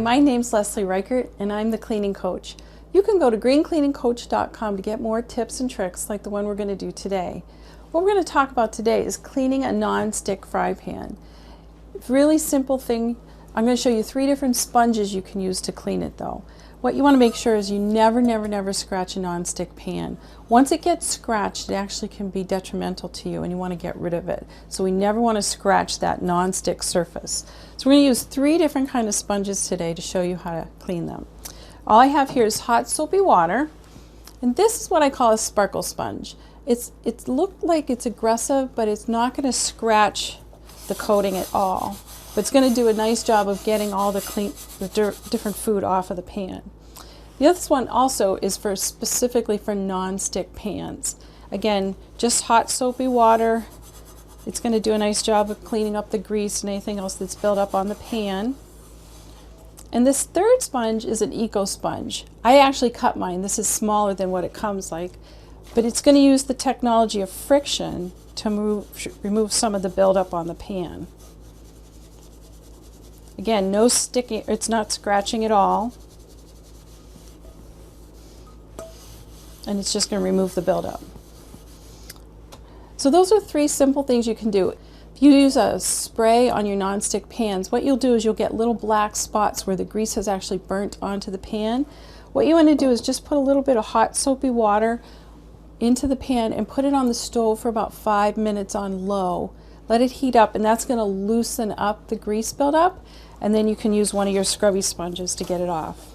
my name's Leslie Reichert and I'm the cleaning coach. You can go to greencleaningcoach.com to get more tips and tricks like the one we're going to do today. What we're going to talk about today is cleaning a non-stick fry pan. Really simple thing. I'm going to show you 3 different sponges you can use to clean it though. What you want to make sure is you never scratch a non-stick pan. Once it gets scratched, it actually can be detrimental to you and you want to get rid of it. So we never want to scratch that non-stick surface. So we're going to use 3 different kind of sponges today to show you how to clean them. All I have here is hot soapy water, and this is what I call a sparkle sponge. It looked like it's aggressive, but it's not going to scratch the coating at all. But it's going to do a nice job of getting all the different food off of the pan. The other one also is specifically for non-stick pans. Again, just hot soapy water. It's going to do a nice job of cleaning up the grease and anything else that's built up on the pan. And this third sponge is an eco sponge. I actually cut mine. This is smaller than what it comes like, but it's going to use the technology of friction to remove some of the buildup on the pan. Again, no sticking, it's not scratching at all. And it's just going to remove the buildup. So those are 3 simple things you can do. If you use a spray on your non-stick pans, what you'll do is you'll get little black spots where the grease has actually burnt onto the pan. What you want to do is just put a little bit of hot soapy water into the pan and put it on the stove for about 5 minutes on low. Let it heat up, and that's going to loosen up the grease buildup, and then you can use one of your scrubby sponges to get it off.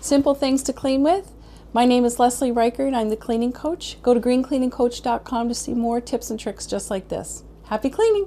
Simple things to clean with. My name is Leslie Reichert. I'm the cleaning coach. Go to greencleaningcoach.com to see more tips and tricks just like this. Happy cleaning!